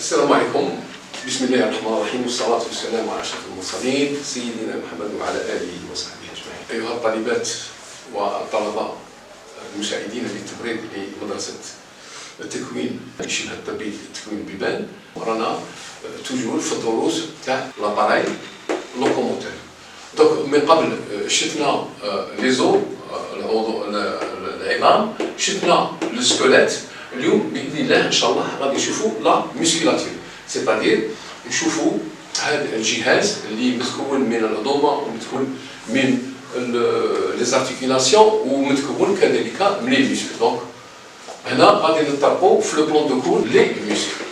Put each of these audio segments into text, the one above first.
السلام عليكم. بسم الله الرحمن الرحيم والصلاة والسلام على أشرف المرسلين سيدنا محمد وعلى آله وصحبه أجمعين. أيها الطالبات والطلبة المساعدين للتمريض لمدرسة التكوين شبه الطبي التكوين بيبان، رانا توجور في الدروس تاع لاباراي لوكوموتور. دونك من قبل شفنا لي زو العظام، شفنا لو سكوليت. اليوم باذن الله ان شاء الله غادي نشوفوا لا ميسكولاتور، سيتادير نشوفوا هذا الجهاز اللي متكون من العظومه ومتكون من لي زارتيكولاسيون ومتكون كذلك من لي ميسكل. دونك هنا غادي نطرقوا في لو بلون دو كور لي ميسكل.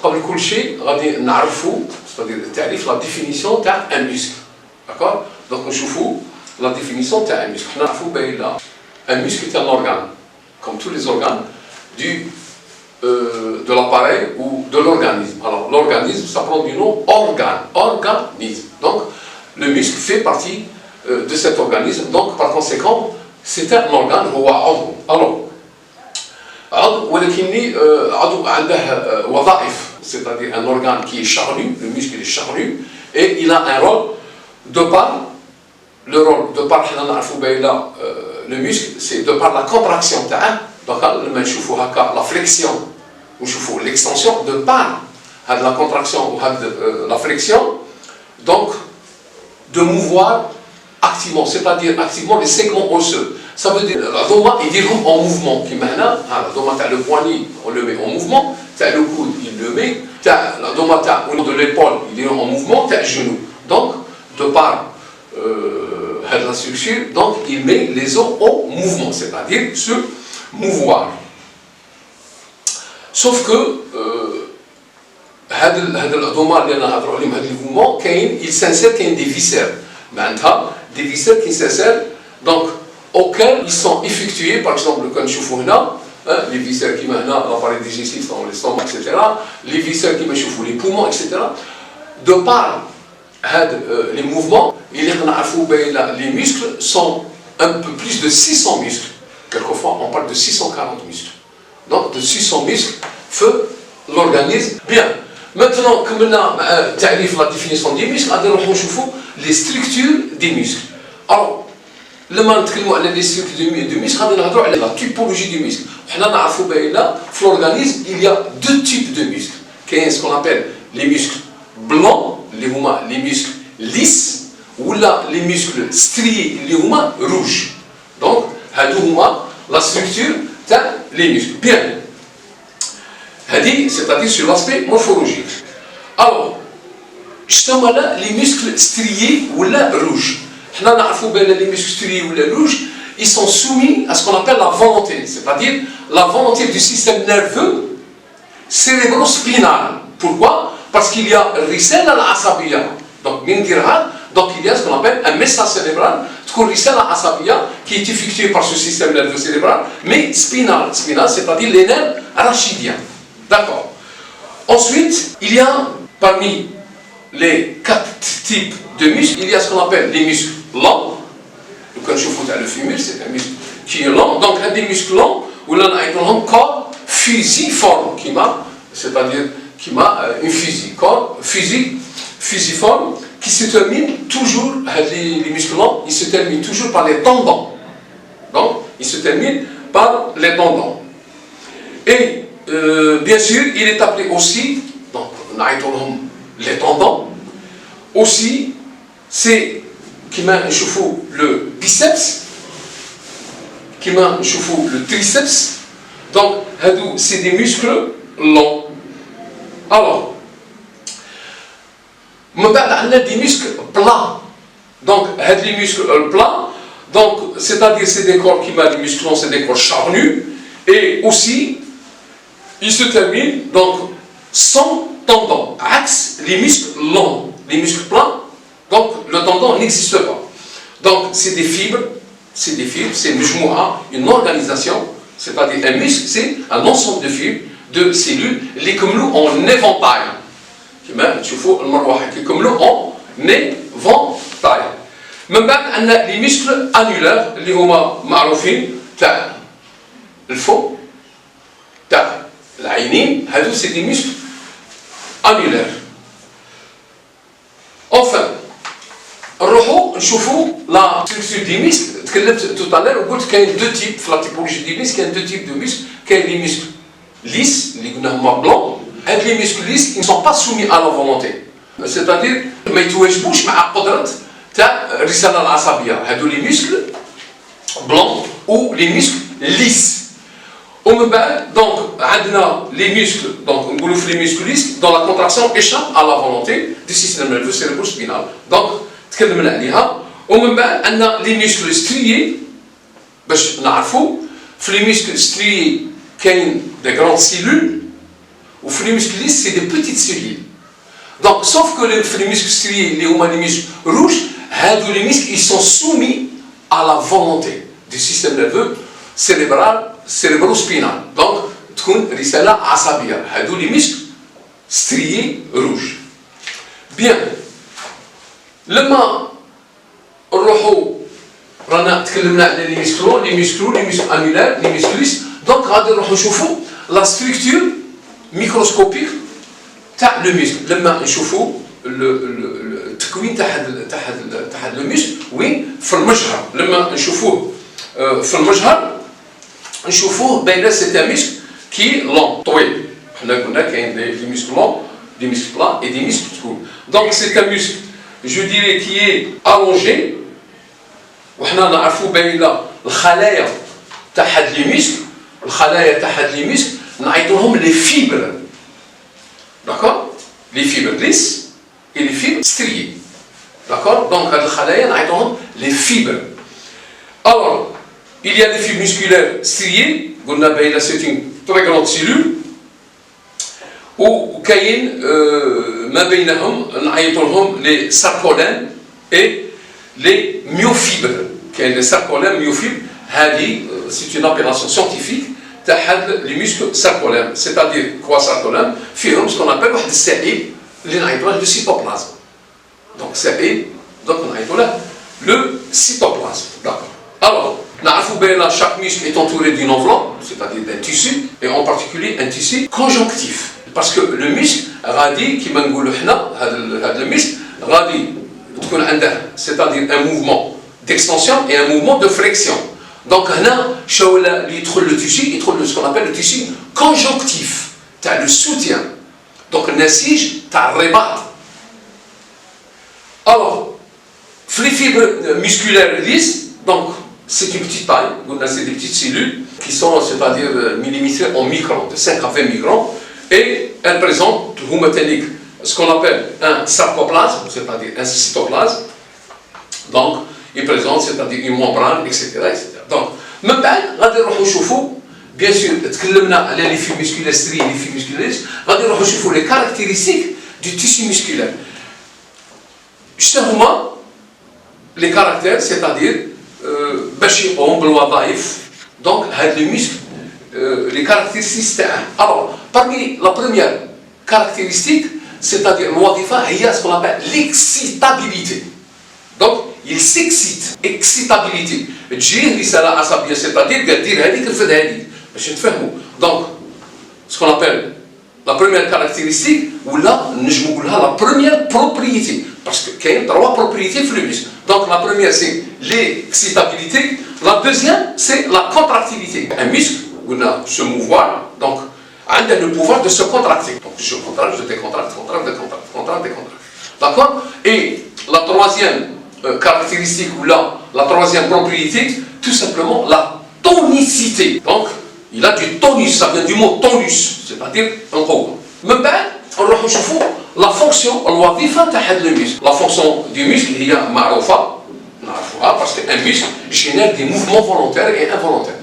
قبل كل شيء غادي نعرفوا سيتادير تعريف لا ديفينيسيون تاع ان ميسكل. داكور، دونك نشوفوا لا ديفينيسيون تاع ان ميسكل. حنا نعرفوا بان ان ميسكل تاع الاورغان comme tous les organes de l'appareil ou de l'organisme. Alors l'organisme, ça prend du nom organe, organisme. Donc le muscle fait partie de cet organisme. Donc par conséquent, c'est un organe هو عضو. Alors عضو ولكن عضو عنده وظائف، c'est-à-dire un organe qui est charnu, le muscle est charnu et il a un rôle de par le rôle de par حنا نعرفوا بين le muscle, c'est de par la contraction تاعه. Donc لما نشوفوا هكا la flexion ونشوفوا l'extension de par هاد la contraction ou هاد la flexion, donc de mouvoir activement, c'est-à-dire activement les segments osseux. Ça veut dire العظمة يديرهم en mouvement. كيما هنا العظمة تاع le poignet on le met en mouvement, تاع le coude il le met, تاع العظمة تاع de l'épaule يديرهم en mouvement, تاع genou. Donc de par la structure, donc il met les os en mouvement, c'est-à-dire se mouvoir. Sauf que هاد العظمة اللي انا نهضروا عليهم، هاد الموفمون كاين il s'insère كاين des viscères، معناتها des viscères qui s'insèrent donc auxquels ils sont effectués. par exemple كان نشوفوا هنا les viscères كيما هنا l'appareil digestif dans l'estomac etc. les viscères كيما نشوفوا les poumons etc. de par les mouvements il les muscles sont un peu plus de 600 muscles. Quelquefois on parle de 640 muscles. Donc de 600 muscles fait l'organisme. Bien, maintenant comme on a la définition des muscles, on va les structures des muscles. Alors لما نتكلموا على les structures du muscle غادي نهضروا على la typologie du muscle. حنا نعرفوا بان في l'organisme il y a deux types de muscles. كاين ce qu'on appelle les muscles blancs اللي هما les muscles lisses ou là les muscles striés اللي هما rouges. Donc هادو هما la structure تاع les muscles. Bien, هادي c'est-à-dire sur l'aspect morphologique. Alors شنو هما les muscles striés ou là rouges؟ حنا نعرفوا بان les muscles striés ou là rouges ils sont soumis à ce qu'on appelle la volonté, c'est-à-dire la volonté du système nerveux cérébro-spinal. Pourquoi? Parce qu'il y a الرسالة العصبية. Donc donc il y a ce qu'on appelle un message cérébral, تكون رسالة عصبية qui est effectuée par ce système nerveux cérébral, mais spinal, c'est-à-dire les nerfs rachidiens. D'accord. Ensuite, il y a parmi les 4 types de muscles, il y a ce qu'on appelle les muscles lents. Quand je vous dis le fémur, c'est un muscle qui est lent. Donc un des muscles lents, où l'on a un corps fusiforme, c'est-à-dire qui m'a une fusil, corps fusiforme, qui se termine toujours, les muscles lents, ils se terminent toujours par les tendons. Donc, ils se terminent par les tendons. Et bien sûr, il est appelé aussi, donc les tendons, aussi, c'est qui m'a échauffé le biceps, qui m'a échauffé le triceps. Donc, c'est des muscles lents. Alors, on a des muscles plats. Donc, les muscles plats, donc, c'est-à-dire c'est des corps qui mettent des muscles longs, c'est des corps charnus, et aussi, ils se terminent donc sans tendon. Axe, les muscles longs, les muscles plats, donc le tendon n'existe pas. Donc, c'est des fibres, c'est une organisation, c'est-à-dire un muscle, c'est un ensemble de fibres, de cellules, les كملوا en éventail. كما تشوفوا المروحه كيكملوا en éventail. من بعد عندنا les muscles annulaires اللي هما معروفين تاع الفم تاع العينين. هادو سي دي muscles annulaire. Enfin, نروحوا نشوفوا لا structure des muscles. تكلمت tout à l'heure وقلت كاين deux types في la typologie des muscles. كاين deux types de muscles. كاين les muscles lisses اللي قلنا هما blancs. هاد les muscles lisses ils ne sont pas soumis à la volonté. C'est-à-dire ما يتواجبوش مع قدرة تاع الرسالة العصبية. هادو les muscles blancs ou les muscles lisses. ومن بعد donc عندنا les muscles donc نقولوا في les muscles lisses dont la contraction échappe à la volonté du système nerveux cérébro-spinal. Donc تكلمنا عليها. ومن بعد عندنا les muscles striés باش نعرفوا في les muscles striés كاين des grandes cellules وفي les muscles lisses c'est des petites cellules. Donc sauf que في les muscles striés اللي هما les muscles rouges هادو les muscles ils sont soumis à la volonté du système nerveux cérébro-spinal. Donc تكون رسالة عصبية. هادو les muscles striés rouges. Bien. لما نروحوا رانا تكلمنا على لي ميسكلو لي ميسكل انولار لي ميسكليس. دونك غادي نروحوا نشوفوا لا ستركتور ميكروسكوبيك تاع لو ميسكل. لما نشوفوا التكوين تاع هاد لو ميسكل وين في المجهر. لما نشوفوه في المجهر نشوفوه بين سيت ميسكل كي لون طويل. حنا قلنا كاين لي ميسكل لون دي ميسكل بلا اي دي ميسكل طويل. دونك سيت ميسكل je dirais qui est allongé. وحنا نعرفوا بين الخلايا تاع هاد لي ميسكل. الخلايا تاع هاد لي ميسكل نعيطوهم لي فيبر. داكور لي فيبر ليس et les fibres striées. D'accord. Donc هاد الخلايا نعيطوهم لي فيبر. Alors il y a des fibres musculaires striées. قلنا بين c'est une très grande cellule. وكاين ما بينهم نعيطولهم لي ساركولين اي لي ميوفيبر. كاين لي ساركولين ميوفيبر. هذه سي اون ابيلاسيون سيانتيفيك تاع هاد لي ميسكل ساركولين. سيتادير كوا ساركولين فيهم سكون ابل واحد السائل اللي نعيطولها لو سيتوبلازم. دونك سائل دونك نعيطولها لو سيتوبلازم. داكور. Alors نعرفوا بان chaque muscle est entouré d'une enveloppe, c'est-à-dire d'un tissu, et en particulier un tissu conjonctif. Parce que le muscle غادي كيما نقولوا حنا هذا المسك غادي تكون عنده c'est-à-dire un mouvement d'extension et un mouvement de flexion. Donc هنا شو اللي يدخل le tissu يدخل ce qu'on appelle le tissu conjonctif تاع le soutien. Donc النسيج تاع الرباط. Alors في les fibres musculaires lisses donc c'est une petite taille. C'est des petites cellules qui sont c'est-à-dire millimétrées en microns de 5 à 20 microns. Et elles présentent ce qu'on appelle un sarcoplasme, c'est-à-dire un cytoplasme. Donc, ils présentent, c'est-à-dire une membrane, etc. Donc, même bien sûr, les fibres musculaires striées, les fibres musculaires, les caractéristiques du tissu musculaire. Justement, les caractères, c'est-à-dire, donc, les muscles. Les caractéristiques. Alors, parmi la première caractéristique, c'est-à-dire il y a ce qu'on appelle l'excitabilité. Donc, il s'excite. Excitabilité. C'est-à-dire donc, ce qu'on appelle la première caractéristique, ou là, la première propriété. Parce qu'il y a 3 propriétés fluides. Donc, la première, c'est l'excitabilité. La deuxième, c'est la contractilité. Un muscle, on a se mouvoir, donc on a le pouvoir de se contracter. Donc je contracte, je décontracte, contracte. D'accord. Et la troisième caractéristique, ou là, la troisième propriété, tout simplement la tonicité. Donc il a du tonus, ça vient du mot tonus, c'est-à-dire un gros. Mais ben, on retrouve la fonction, la fonction du muscle, il y a maroufa, parce qu'un muscle génère des mouvements volontaires et involontaires.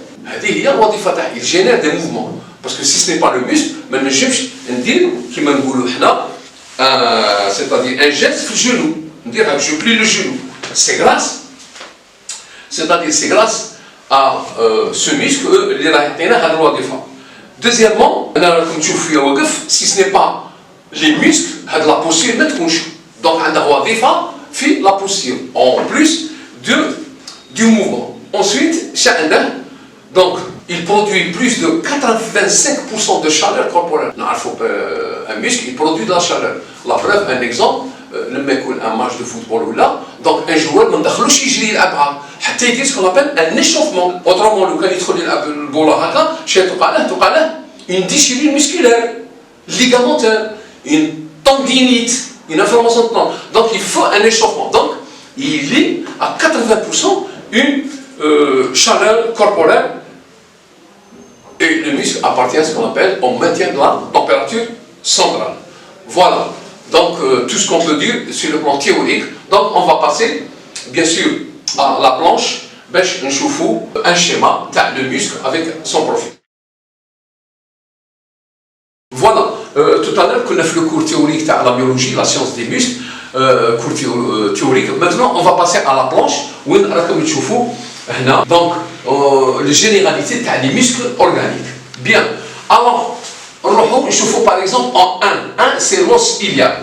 Il génère des mouvements. Parce que si ce n'est pas le muscle, mais le geste, c'est-à-dire un geste le genou. Je plie le genou. C'est grâce. C'est-à-dire c'est grâce à ce muscle que a le droit de faire. Deuxièmement, si ce n'est pas les muscles, il y a la posture de couche. Donc il y a le droit de faire la posture. En plus du mouvement. Ensuite, donc, il produit plus de 85% de chaleur corporelle. un muscle, il produit de la chaleur. La preuve, un exemple, لما يكون un match de football ولا دونك ان جوار ما ندخلوش يجري يلعبها حتى يدير سكون ابل ان اشوفمون اوترومون لو كان يدخل يلعب البوله هكا شي توقع له une déchirure musculaire ligamentaire une tendinite une inflammation de tendon donc il faut un échauffement donc il est à 80% une chaleur corporelle et le muscle appartient à ce qu'on appelle au maintien de la température centrale. Voilà. Donc, tout ce qu'on peut dire sur le plan théorique. Donc, on va passer, bien sûr, à la planche, un schéma de muscle avec son profil. Voilà. Tout à l'heure, qu'on a fait le cours théorique de la biologie, la science des muscles, cours théorique. Maintenant, on va passer à la planche, où on a donc, les généralités des muscles organiques. Bien. Alors, on chauffe par exemple en 1 c'est l'os iliaque.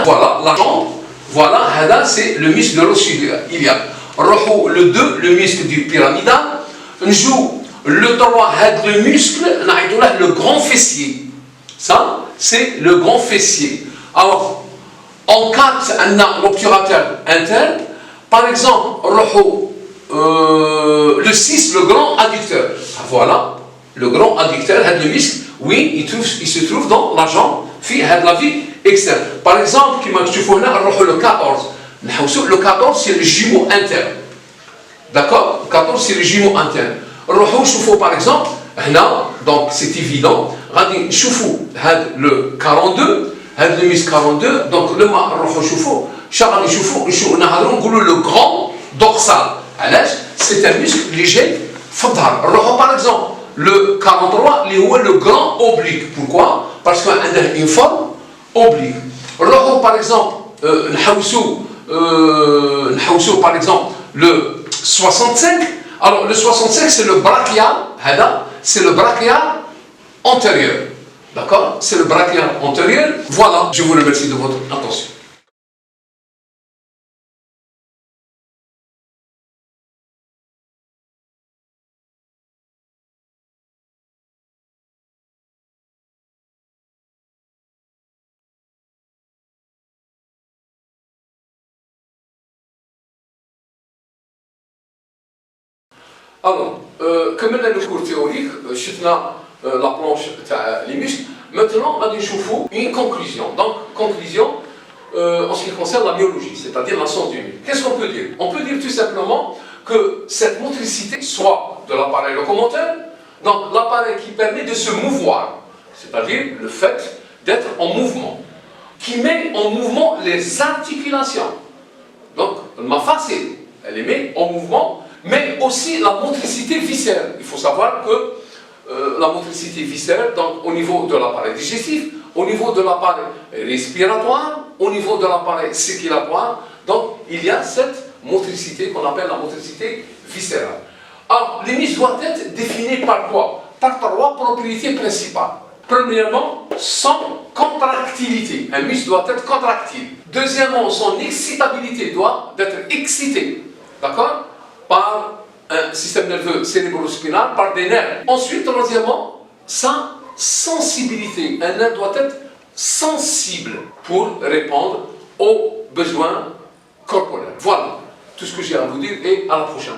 Voilà la jambe, voilà, c'est le muscle de l'os iliaque. Le 2, le muscle du pyramidal. Le 3, le muscle, le grand fessier. Ça, c'est le grand fessier. Alors, en 4, on a l'obturateur interne. Par exemple, le 6, le grand adducteur. Voilà, le grand adducteur, le muscle. Oui, il se trouve dans la jambe, la vie externe. Par exemple, le 14. Le 14, c'est le jumeau interne. D'accord? Le 14, c'est le jumeau interne. Par exemple, donc c'est évident, le 42, le muscle 42, donc le grand dorsal. C'est un muscle léger. Par exemple, le 43, le grand oblique. Pourquoi? Parce qu'il a une forme oblique. Par exemple, par exemple, le 65. Alors, le 65, c'est le brachial. C'est le brachial antérieur. D'accord? C'est le brachial antérieur. Voilà. Je vous remercie de votre attention. Alors, comme on a le cours théorique, la planche les muscles, maintenant on va une conclusion. Donc, conclusion en ce qui concerne la biologie, c'est-à-dire la science du muscle. Qu'est-ce qu'on peut dire? On peut dire tout simplement que cette motricité, soit de l'appareil locomoteur, donc l'appareil qui permet de se mouvoir, c'est-à-dire le fait d'être en mouvement, qui met en mouvement les articulations. Donc, ma facile, elle les met en mouvement, mais aussi la motricité viscérale. Il faut savoir que la motricité viscérale, donc au niveau de l'appareil digestif, au niveau de l'appareil respiratoire, au niveau de l'appareil circulatoire, donc il y a cette motricité qu'on appelle la motricité viscérale. Alors, les muscles doivent être définis par quoi? Par 3 propriétés principales. Premièrement, son contractilité. Un muscle doit être contractile. Deuxièmement, son excitabilité doit être excitée. D'accord? Par un système nerveux cérébro-spinal, par des nerfs. Ensuite, troisièmement, sa sensibilité. Un nerf doit être sensible pour répondre aux besoins corporels. Voilà tout ce que j'ai à vous dire et à la prochaine.